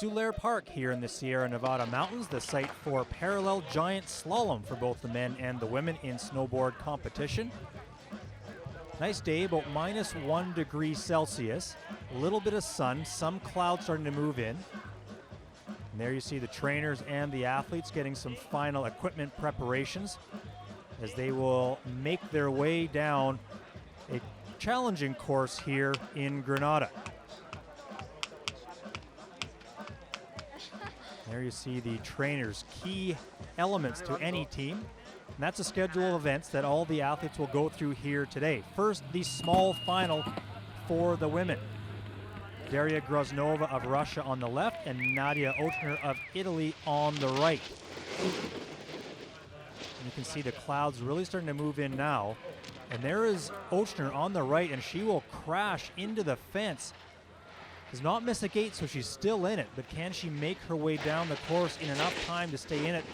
Soulaire Park here in the Sierra Nevada mountains, the site for parallel giant slalom for both the men and the women in snowboard competition. Nice day, about -1 degree Celsius, a little bit of sun, some clouds starting to move in. And there you see the trainers and the athletes getting some final equipment preparations as they will make their way down a challenging course here in Grenada. There you see the trainers, key elements to any team. And that's a schedule of events that all the athletes will go through here today. First, the small final for the women. Daria Groznova of Russia on the left and Nadia Ochner of Italy on the right. And you can see the clouds really starting to move in now. And there is Ochner on the right, and she will crash into the fence. Does not miss a gate, so she's still in it, but can she make her way down the course in enough time to stay in it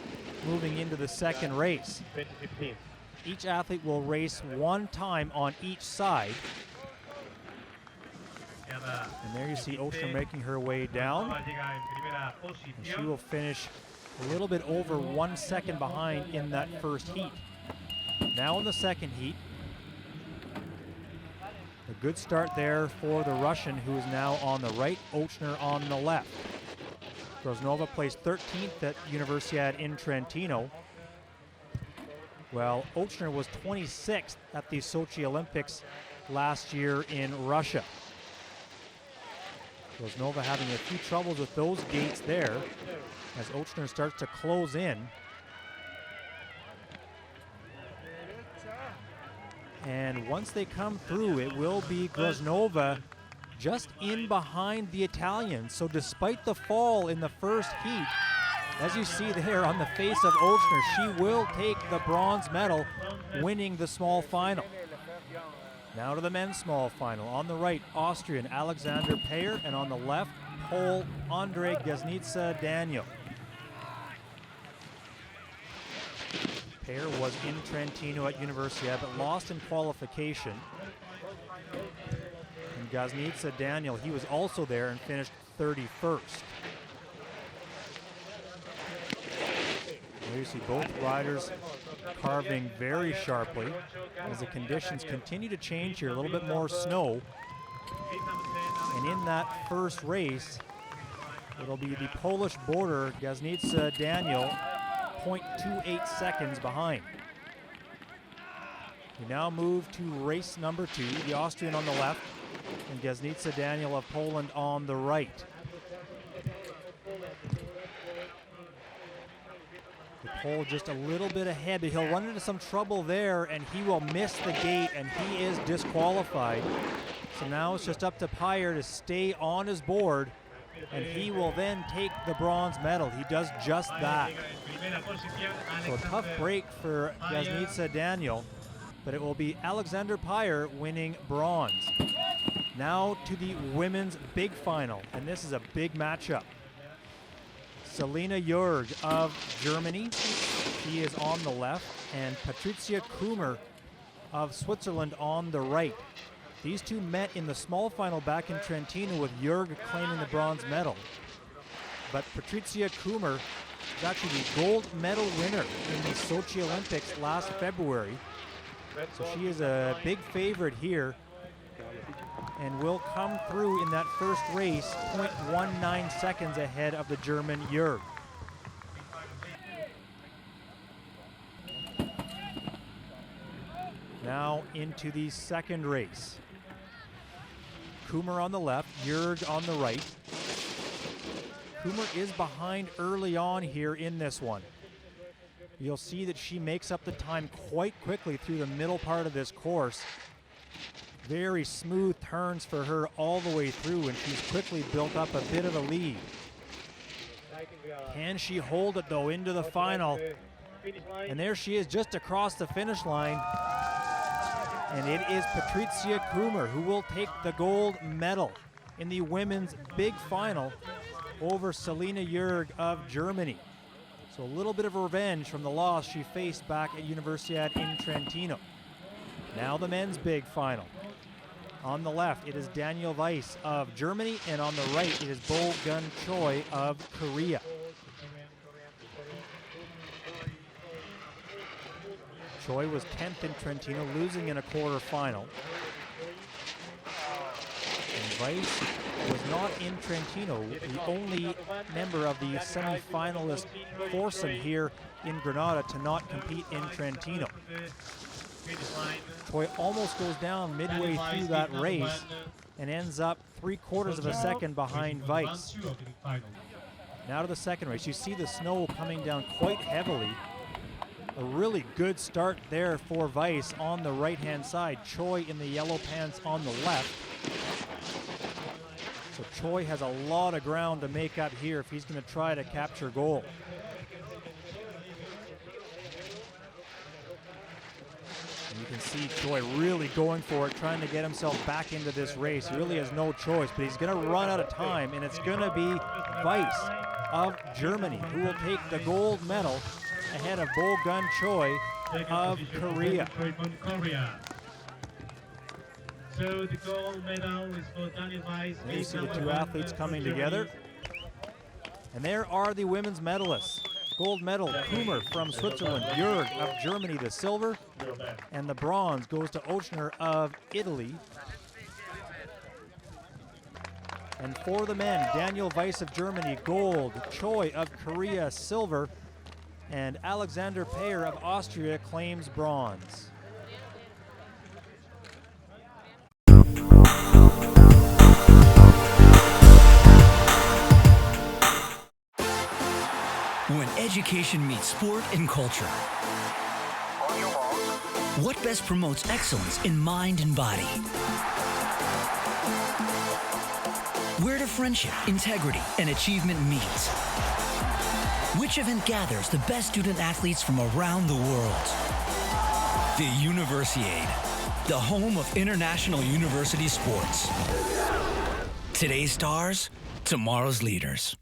moving into the second race? Each athlete will race one time on each side. And there you see Ochner making her way down. And she will finish a little bit over 1 second behind in that first heat. Now in the second heat, a good start there for the Russian, who is now on the right, Ochner on the left. Groznova placed 13th at Universiade in Trentino, while Ochner was 26th at the Sochi Olympics last year in Russia. Groznova having a few troubles with those gates there as Ochner starts to close in. And once they come through, it will be Groznova just in behind the Italians. So despite the fall in the first heat, as you see there on the face of Ochner, she will take the bronze medal, winning the small final. Now to the men's small final. On the right, Austrian Alexander Payer, and on the left, Pole Andre Gaznitsa Daniel. Payer was in Trentino at Universiade, but lost in qualification. And Gaznitsa Daniel, he was also there and finished 31st. There you see both riders carving very sharply as the conditions continue to change here. A little bit more snow. And in that first race, it'll be the Polish border, Gaznitsa Daniel, 0.28 seconds behind. We now move to race number 2, the Austrian on the left and Gaznitsa Daniel of Poland on the right. The Pole just a little bit ahead, but he'll run into some trouble there and he will miss the gate and he is disqualified. So now it's just up to Payer to stay on his board, and he will then take the bronze medal. He does just that. So a tough break for Gaznitsa Daniel, but it will be Alexander Payer winning bronze. Now to the women's big final, and this is a big matchup. Selina Jurg of Germany, she is on the left, and Patricia Kummer of Switzerland on the right. These two met in the small final back in Trentino, with Jurg claiming the bronze medal. But Patricia Kummer is actually the gold medal winner in the Sochi Olympics last February. So she is a big favorite here and will come through in that first race 0.19 seconds ahead of the German Jurg. Now into the second race. Kummer on the left, Jurg on the right. Kummer is behind early on here in this one. You'll see that she makes up the time quite quickly through the middle part of this course. Very smooth turns for her all the way through, and she's quickly built up a bit of a lead. Can she hold it though into the final? And there she is just across the finish line. And it is Patricia Kummer who will take the gold medal in the women's big final over Selina Jurg of Germany. So a little bit of revenge from the loss she faced back at Universiade in Trentino. Now the men's big final. On the left, it is Daniel Weiss of Germany, and on the right, it is Bo Gun Choi of Korea. Choi was 10th in Trentino, losing in a quarterfinal. And Weiss was not in Trentino, the only member of the semi-finalist foursome here in Granada to not compete in Trentino. Choi almost goes down midway through that race and ends up 3/4 of a second behind Weiss. Now to the second race. You see the snow coming down quite heavily. A really good start there for Weiss on the right-hand side. Choi in the yellow pants on the left. So Choi has a lot of ground to make up here if he's going to try to capture gold. And you can see Choi really going for it, trying to get himself back into this race. He really has no choice, but he's going to run out of time, and it's going to be Weiss of Germany who will take the gold medal ahead of Bo Gun Choi of Korea. So the gold medal is for Daniel Weiss. There you see the two athletes coming together. And there are the women's medalists. Gold medal, Kummer from Switzerland, Jörg of Germany, the silver, and the bronze goes to Ochner of Italy. And for the men, Daniel Weiss of Germany, gold, Choi of Korea, silver, and Alexander Payer of Austria claims bronze. When education meets sport and culture. What best promotes excellence in mind and body? Where do friendship, integrity, and achievement meet? Which event gathers the best student athletes from around the world? The Universiade, the home of international university sports. Today's stars, tomorrow's leaders.